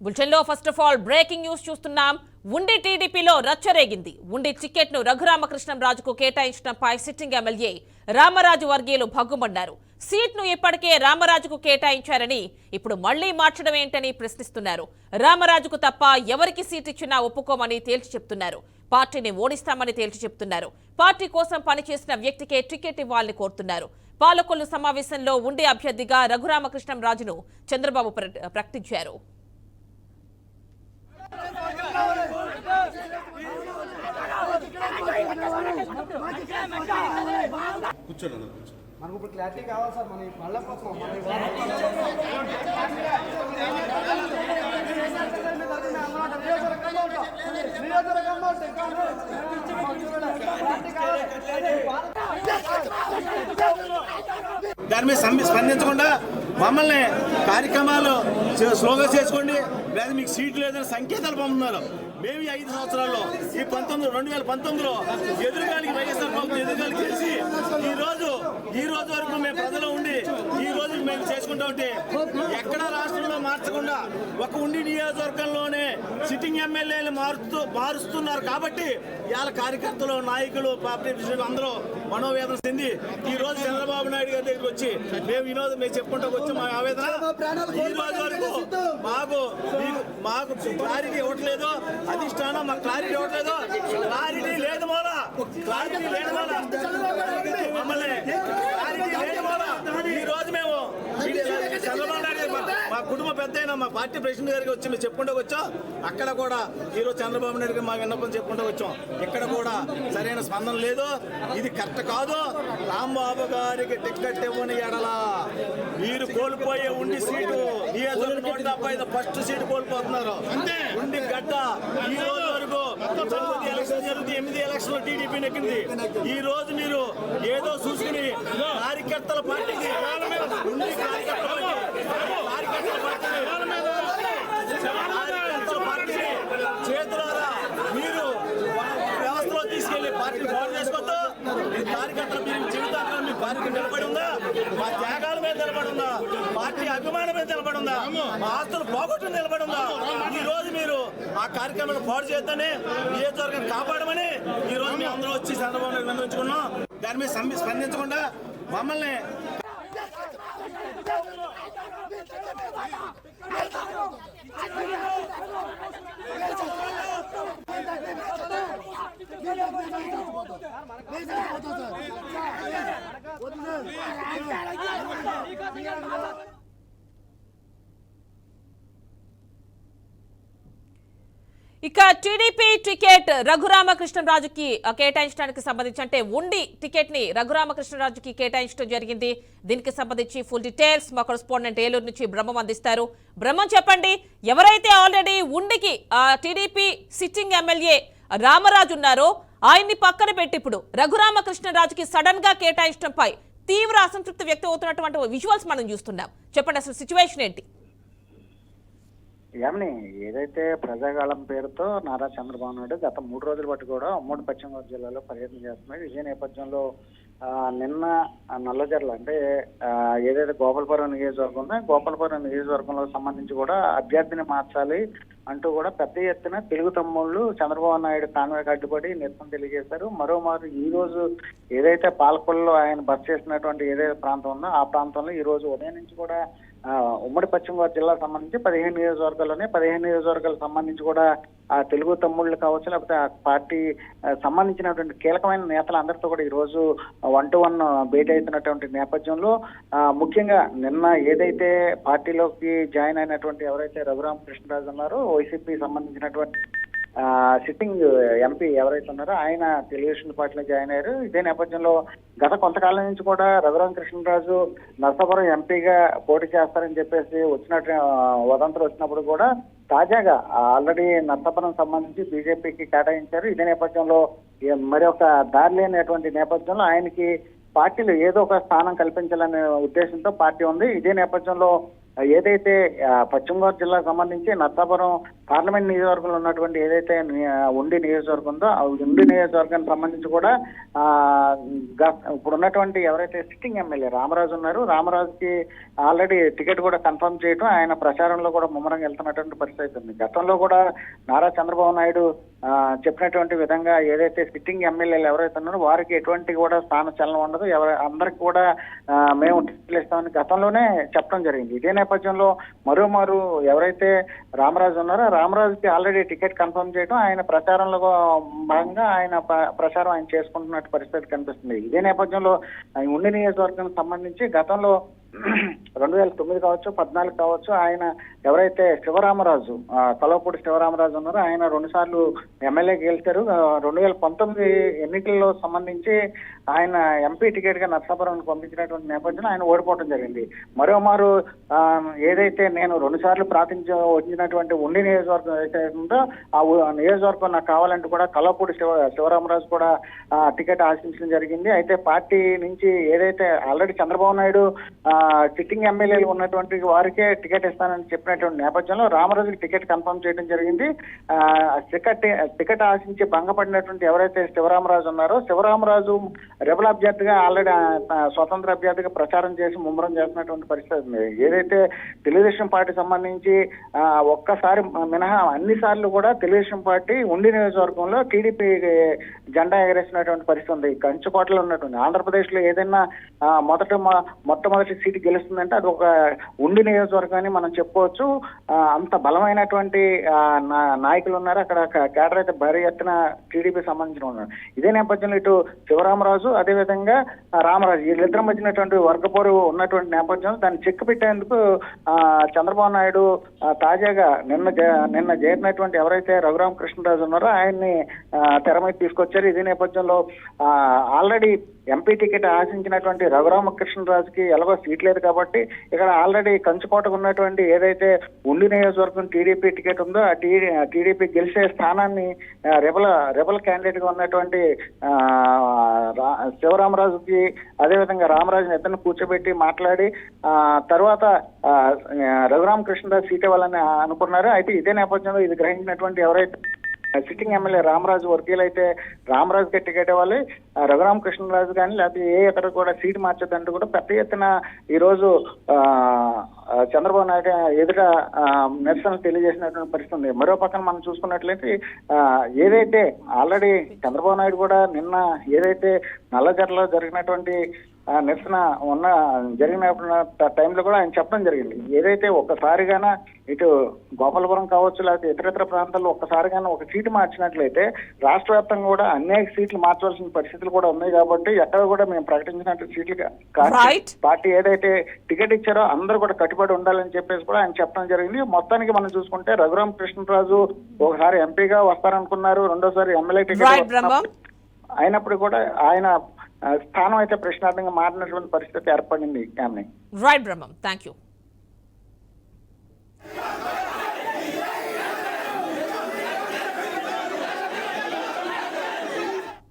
బులెటిన్లో first of all breaking news చూస్తున్నాం. ఉండి టీడీపీలో రచ్చరేగింది. ఉండి టికెట్ను రఘురామకృష్ణంరాజుకు కేటాయించడంపై సిట్టింగ్ ఎమ్మెల్యే రామరాజు వర్గీయులు భగ్గుమన్నారు. సీట్ను ఇప్పటికే రామరాజుకు కేటాయించారని ఇప్పుడు మళ్లీ మార్చడం ఏంటని ప్రశ్నిస్తున్నారు. రామరాజుకు తప్ప ఎవరికి సీట్ ఇచ్చినా ఒప్పుకోమని తేల్చి చెప్తున్నారు. పార్టీని ఓడిస్తామని తేల్చి చెప్తున్నారు. పార్టీ కోసం పనిచేసిన వ్యక్తికే టికెట్ ఇవ్వాలని కోరుతున్నారు. పాలకొల్లు సమావేశంలో ఉండి అభ్యర్థిగా రఘురామకృష్ణంరాజును చంద్రబాబు ప్రకటించారు. మనకు ఇప్పుడు క్లారిటీ కావాలి సార్. మన మళ్ళీ దాని మీద స్పందించకుండా మమ్మల్ని కార్యక్రమాలు స్లోగా చేసుకోండి లేదా మీకు సీట్లు లేదని సంకేతాలు పంపుతున్నారు. మేము ఈ 5 సంవత్సరాల్లో ఈ 2019లో ఎదురుగాలికి వైఎస్ఆర్ ప్రభుత్వం ఎదురుగాలికి చేసి ఈ రోజు వరకు మేము ప్రజలు ఉండి ఈ రోజు మేము చేసుకుంటా ఉంటే ఎక్కడా రాష్ట్రంలో మార్చకుండా ఒక ఉండి నియోజకవర్గంలోనే సిట్టింగ్ ఎమ్మెల్యేలు మారుస్తున్నారు. కాబట్టి ఇవాళ కార్యకర్తలు నాయకులు పార్టీ అందరూ మనోవేదన చెంది ఈ రోజు చంద్రబాబు నాయుడు గారి దగ్గరికి వచ్చి మేము చెప్పుకుంటూ వచ్చి మా ఆవేదన ఈ రోజు వరకు మాకు క్లారిటీ ఇవ్వట్లేదు. అధిష్టానం మాకు క్లారిటీ ఇవ్వట్లేదు. క్లారిటీ లేదు మోలా మమ్మల్ని క్లారిటీ లేదు మోలా. ఈ రోజు మేము చంద్రబాబు నాయుడు మా కుటుంబ పెద్ద అయినా మా పార్టీ ప్రెసిడెంట్ గారికి వచ్చి మేము చెప్పుకుంటూ వచ్చాం. అక్కడ కూడా ఈరోజు చంద్రబాబు నాయుడు గారు మా విన్నపం చెప్పుకుంటూ వచ్చాం. ఇక్కడ కూడా సరైన స్పందన లేదు. ఇది కరెక్ట్ కాదు. రాంబాబు గారికి టికెట్ ఇవ్వని ఎడల మీరు కోల్పోయే ఉండి సీటు నియోజకవర్గం 175 ఫస్ట్ సీటు కోల్పోతున్నారు. ఉండి గడ్డ ఈ రోజు వరకు ఎలక్షన్ జరిగితే 8 ఎలక్షన్లు టీడీపీ నెక్కింది. ఈ రోజు మీరు ఏదో చూసుకుని కార్యకర్తల పార్టీకి ఉండి చేతులారా మీరు వ్యవస్థలో తీసుకెళ్లి పార్టీని బాగు చేసుకోవద్దు. మీ కార్యకర్తలు మీ జీవితాంతం మీ పార్టీ నిలబడి ఉందా? మా త్యాగాల మీద నిలబడి ఉందా? పార్టీ అభిమానం మీద నిలబడి ఉందా? మా ఆస్తులు పోగొట్టు నిలబడి ఉందా? ఈ రోజు మీరు ఆ కార్యక్రమాన్ని పాడు చేద్దని నియోజకవర్గాన్ని కాపాడమని ఈ రోజు మేము అందరూ వచ్చి చంద్రబాబు నాయుడు విన్నవించుకున్నాం. దాని మీద స్పందించకుండా మమ్మల్ని ఇక టీడీపీ టికెట్ రఘురామకృష్ణంరాజుకి కేటాయించడానికి సంబంధించి అంటే ఉండి టికెట్ ని రఘురామకృష్ణంరాజుకి కేటాయించడం జరిగింది. దీనికి సంబంధించి ఫుల్ డీటెయిల్స్ మా కరెస్పాండెంట్ ఏలూరు నుంచి బ్రహ్మం అందిస్తారు. బ్రహ్మం చెప్పండి, ఎవరైతే ఆల్రెడీ ఉండికి టీడీపీ సిట్టింగ్ ఎమ్మెల్యే రామరాజు ఉన్నారో ఆయన్ని పక్కన పెట్టి ఇప్పుడు రఘురామకృష్ణంరాజుకి సడన్ గా కేటాయించడంపై తీవ్ర అసంతృప్తి వ్యక్తం అవుతున్నటువంటి విజువల్స్ మనం చూస్తున్నాం. చెప్పండి, అసలు సిచ్యువేషన్ ఏంటి? ఏమని ఏదైతే ప్రజాగాళం పేరుతో నారా చంద్రబాబు నాయుడు గత 3 రోజుల బట్టి కూడా ఉమ్మడి పశ్చిమ గోదావరి జిల్లాలో పర్యటన చేస్తున్నారు. ఇదే నేపథ్యంలో నిన్న నల్లజర్ల అంటే ఏదైతే గోపాలపురం నియోజకవర్గం ఉందో గోపాలపురం నియోజకవర్గంలో సంబంధించి కూడా అభ్యర్థిని మార్చాలి అంటూ కూడా పెద్ద ఎత్తున తెలుగు తమ్ముళ్ళు చంద్రబాబు నాయుడు కాన్వాయ్కి అడ్డుపడి నిరసన తెలియజేశారు. మరోమారు ఈ రోజు ఏదైతే పాలకొల్లులో ఆయన బస్ చేసినటువంటి ఏదైతే ప్రాంతం ఉందో ఆ ప్రాంతంలో ఈ రోజు ఉదయం నుంచి కూడా ఉమ్మడి పశ్చిమ గోదావరి జిల్లాకు సంబంధించి 15 నియోజకవర్గాల్లోనే 15 నియోజకవర్గాలకు సంబంధించి కూడా ఆ తెలుగు తమ్ముళ్ళు కావచ్చు లేకపోతే ఆ పార్టీ సంబంధించినటువంటి కీలకమైన నేతలు అందరితో కూడా ఈ రోజు 1-to-1 భేటీ అవుతున్నటువంటి నేపథ్యంలో ముఖ్యంగా నిన్న ఏదైతే పార్టీలోకి జాయిన్ అయినటువంటి ఎవరైతే రఘురామకృష్ణరాజు ఉన్నారో వైసీపీ సంబంధించినటువంటి సిట్టింగ్ ఎంపీ ఎవరైతే ఉన్నారో ఆయన తెలుగుదేశం పార్టీలో జాయిన్ అయ్యారు. ఇదే నేపథ్యంలో గత కొంతకాలం నుంచి కూడా రఘురామకృష్ణరాజు నర్సాపురం ఎంపీగా పోటీ చేస్తారని చెప్పేసి వచ్చినట్టు వదంతులు వచ్చినప్పుడు కూడా తాజాగా ఆల్రెడీ నర్సాపురం సంబంధించి బీజేపీకి కేటాయించారు. ఇదే నేపథ్యంలో మరి ఒక దారి లేనటువంటి నేపథ్యంలో ఆయనకి పార్టీలో ఏదో ఒక స్థానం కల్పించాలనే ఉద్దేశంతో పార్టీ ఉంది. ఇదే నేపథ్యంలో ఏదైతే పశ్చిమ గోదావరి జిల్లాకు సంబంధించి నర్సాపురం పార్లమెంట్ నియోజకవర్గంలో ఉన్నటువంటి ఏదైతే ఉండి నియోజకవర్గం ఉందో ఆ ఉండి నియోజకవర్గానికి సంబంధించి కూడా ఇప్పుడు ఉన్నటువంటి ఎవరైతే సిట్టింగ్ ఎమ్మెల్యే రామరాజు ఉన్నారు, రామరాజుకి ఆల్రెడీ టికెట్ కూడా కన్ఫర్మ్ చేయడం, ఆయన ప్రచారంలో కూడా ముమ్మరంగా వెళ్తున్నటువంటి పరిస్థితి ఉంది. గతంలో కూడా నారా చంద్రబాబు నాయుడు చెప్పినటువంటి విధంగా ఏదైతే సిట్టింగ్ ఎమ్మెల్యేలు ఎవరైతే ఉన్నారో వారికి ఎటువంటి కూడా స్థాన చలనం ఉండదు, అందరికి కూడా మేము టికెట్లు ఇస్తామని గతంలోనే చెప్పడం జరిగింది. ఇదే నేపథ్యంలో మరోమారు ఎవరైతే రామరాజు ఉన్నారో రామరాజుకి ఆల్రెడీ టికెట్ కన్ఫర్మ్ చేయడం, ఆయన ప్రచారంలో భాగంగా ఆయన ప్రచారం ఆయన చేసుకుంటున్నట్టు పరిస్థితి కనిపిస్తుంది. ఇదే నేపథ్యంలో ఉండి నియోజకవర్గానికి సంబంధించి గతంలో 2009 కావచ్చు 14 కావచ్చు ఆయన ఎవరైతే శివరామరాజు కలవపూడి శివరామరాజు ఉన్నారో ఆయన 2 సార్లు ఎమ్మెల్యే గెలిచారు. 2019 ఎన్నికల్లో సంబంధించి ఆయన ఎంపీ టికెట్ గా నర్సాపురానికి పంపించినటువంటి నేపథ్యంలో ఆయన ఓడిపోవడం జరిగింది. మరోమారు ఏదైతే నేను 2 సార్లు ప్రాతినిధ్యం వహించినటువంటి ఉండి నియోజకవర్గం ఏదైతే ఉందో ఆ నియోజకవర్గం నాకు కావాలంటూ కూడా కలవపూడి శివరామరాజు కూడా టికెట్ ఆశించడం జరిగింది. అయితే పార్టీ నుంచి ఏదైతే ఆల్రెడీ చంద్రబాబు నాయుడు సిట్టింగ్ ఎమ్మెల్యేలు ఉన్నటువంటి వారికే టికెట్ ఇస్తానని చెప్పినటువంటి నేపథ్యంలో రామరాజుకి టికెట్ కన్ఫర్మ్ చేయడం జరిగింది. టికెట్ ఆశించి భంగపడినటువంటి ఎవరైతే శివరామరాజు ఉన్నారో శివరామరాజు రెబల్ అభ్యర్థిగా ఆల్రెడీ స్వతంత్ర అభ్యర్థిగా ప్రచారం చేసి ముమ్మరం చేస్తున్నటువంటి పరిస్థితి ఉంది. ఏదైతే తెలుగుదేశం పార్టీ సంబంధించి ఒక్కసారి మినహా అన్ని సార్లు కూడా తెలుగుదేశం పార్టీ ఉండి నియోజకవర్గంలో టీడీపీ జెండా ఎగరేసినటువంటి పరిస్థితి ఉంది. కంచుకోటలో ఉన్నటువంటి ఆంధ్రప్రదేశ్ లో ఏదైనా మొట్టమొదటి సీటు గెలుస్తుందంటే అది ఒక ఉండి నియోజకవర్గాన్ని మనం చెప్పుకోవచ్చు. అంత బలమైనటువంటి నాయకులు ఉన్నారు అక్కడ, కేడర్ అయితే భారీ ఎత్తున టీడీపీ సంబంధించిన ఉన్నారు. ఇదే నేపథ్యంలో ఇటు శివరామరాజు అదేవిధంగా రామరాజు వీళ్ళిద్దరి మధ్యనటువంటి వర్గపోరు ఉన్నటువంటి నేపథ్యంలో దాన్ని చెక్ పెట్టేందుకు చంద్రబాబు నాయుడు తాజాగా నిన్న చేరినటువంటి ఎవరైతే రఘురామకృష్ణరాజు ఉన్నారో ఆయన్ని తెర మీద తీసుకొచ్చారు. ఇదే నేపథ్యంలో ఆల్రెడీ ఎంపీ టికెట్ ఆశించినటువంటి రఘురామకృష్ణరాజుకి ఎలాగో సీట్ లేదు కాబట్టి ఇక్కడ ఆల్రెడీ కంచుకోటకు ఉన్నటువంటి ఏదైతే ఉండి నియోజకవర్గం టీడీపీ టికెట్ ఉందో ఆ టీడీపీ గెలిచే స్థానాన్ని రెబల్ క్యాండిడేట్ గా ఉన్నటువంటి శివరామరాజుకి అదేవిధంగా రామరాజుని ఇద్దరిని కూర్చోబెట్టి మాట్లాడి తర్వాత రఘురామకృష్ణరాజు సీట్ ఇవ్వాలని అనుకున్నారు. అయితే ఇదే నేపథ్యంలో ఇది గ్రహించినటువంటి ఎవరైతే సిట్టింగ్ ఎమ్మెల్యే రామరాజు వర్గీయులు అయితే రామరాజుకి టికెట్ ఇవ్వాలి, రఘురామకృష్ణరాజు కానీ లేకపోతే ఏ ఇతర కూడా సీటు మార్చొద్దంటూ కూడా పెద్ద ఎత్తున ఈ రోజు చంద్రబాబు నాయుడు ఎదుట నిరసనలు తెలియజేసినటువంటి పరిస్థితి ఉంది. మరో పక్కన మనం చూసుకున్నట్లయితే ఏదైతే ఆల్రెడీ చంద్రబాబు నాయుడు కూడా నిన్న ఏదైతే నల్లజర్లలో జరిగినటువంటి నిరసన జరిగిన టైంలో కూడా ఆయన చెప్పడం జరిగింది. ఏదైతే ఒక్కసారిగాన ఇటు గోపాలపురం కావచ్చు లేకపోతే ఇతర ప్రాంతాల్లో ఒక్కసారిగానే ఒక సీటు మార్చినట్లయితే రాష్ట్ర వ్యాప్తంగా కూడా అనేక సీట్లు మార్చవలసిన పరిస్థితులు కూడా ఉన్నాయి. కాబట్టి ఎక్కడ కూడా మేము ప్రకటించినట్టు సీట్లు పార్టీ ఏదైతే టికెట్ ఇచ్చారో అందరూ కూడా కట్టుబడి ఉండాలని చెప్పేసి కూడా ఆయన చెప్పడం జరిగింది. మొత్తానికి మనం చూసుకుంటే రఘురామకృష్ణరాజు ఒకసారి ఎంపీగా వస్తారనుకున్నారు, రెండోసారి ఎమ్మెల్యే టికెట్ అయినప్పుడు కూడా ఆయన స్థానం అయితే ప్రశ్నార్థంగా మారినటువంటి పరిస్థితి ఏర్పడింది. Right Brahmam, thank you.